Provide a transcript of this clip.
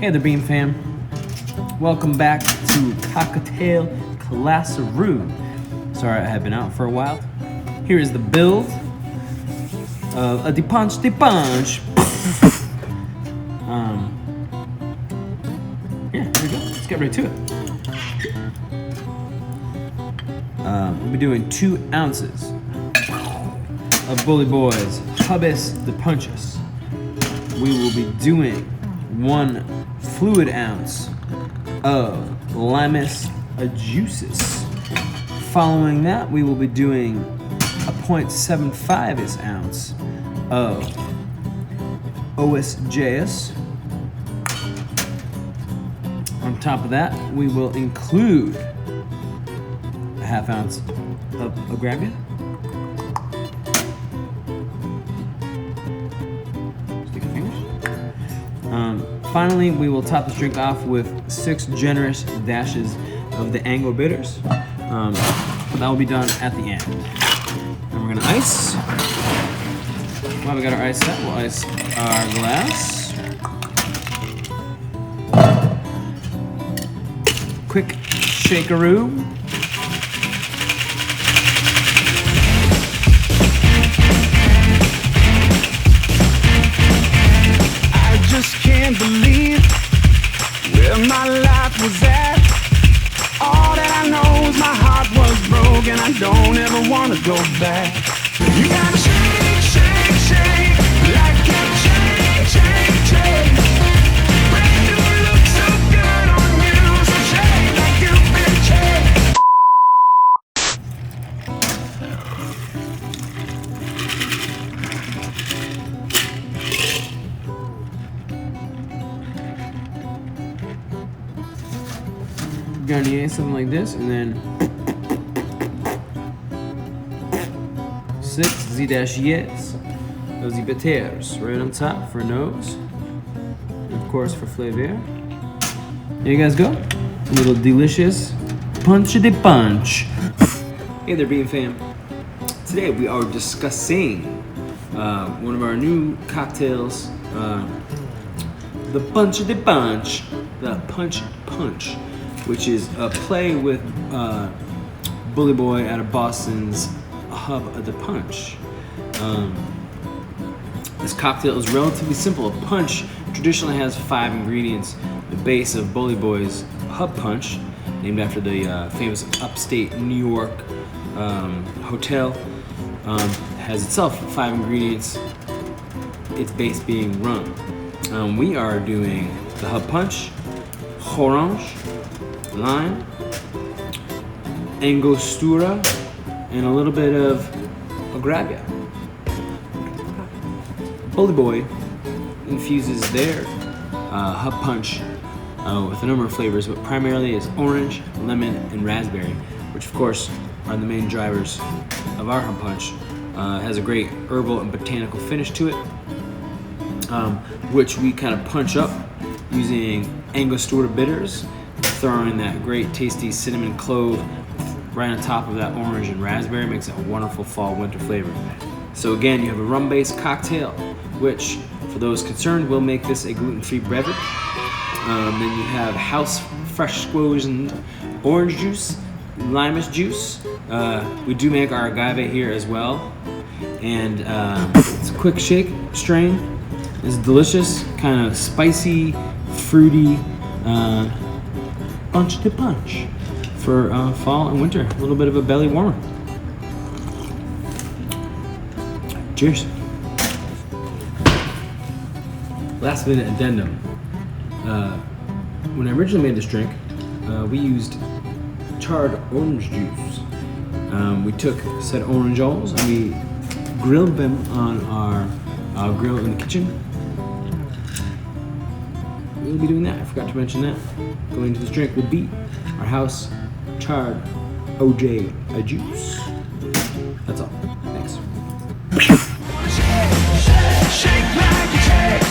Hey there, Beam fam. Welcome back to Cocktail Classroom. Sorry I have been out for a while. Here is the build of a defunct. Yeah, here we go. Let's get right to it. We'll be doing 2 ounces of Bully Boys Hubis de Punches. We will be doing 1 fluid ounce of limus juices. Following that, we will be doing a 0.75 ounce of OSJS. On top of that, we will include a 1/2 ounce of Agave. Stick your fingers. Finally, we will top this drink off with 6 generous dashes of the Anglo bitters. That will be done at the end. And we're gonna ice. While we got our ice set, we'll ice our glass. Quick shakeroo. I just can't believe where my life was at. All that I know is my heart was broken. I don't ever want to go back. You gotta shake, shake, shake, like a shake, shake, shake. Brand new look so good on you, so shake like you've been shake. Garnish, something like this, and then 6 Z-yes of the bitters right on top for nose, and of course for flavor. There you guys go, a little delicious punch de punch. Hey there, Beam fam. Today we are discussing one of our new cocktails, the punch de punch, the punch punch, which is a play with Bully Boy out of Boston's Hub of the Punch. This cocktail is relatively simple. A punch traditionally has 5 ingredients. The base of Bully Boy's Hub Punch, named after the famous upstate New York hotel, has itself 5 ingredients, its base being rum. We are doing the Hub Punch, orange, lime, Angostura, and a little bit of Agave. Bully Boy infuses their Hub Punch with a number of flavors, but primarily is orange, lemon, and raspberry, which of course are the main drivers of our Hub Punch. It has a great herbal and botanical finish to it, which we kind of punch up using Angostura bitters, throwing that great tasty cinnamon clove right on top of that orange and raspberry. Makes it a wonderful fall winter flavor. So again, you have a rum-based cocktail, which for those concerned will make this a gluten-free beverage. Then you have house fresh squozened orange juice, limus juice. We do make our agave here as well, and it's a quick shake strain. It's delicious, kind of spicy, fruity. Punch to punch for fall and winter. A little bit of a belly warmer. Cheers. Last minute addendum. When I originally made this drink, we used charred orange juice. We took said orange oils and we grilled them on our grill in the kitchen. We'll be doing that. I forgot to mention that. Going into this drink will be our house charred OJ juice. That's all. Thanks. Shake like a shake.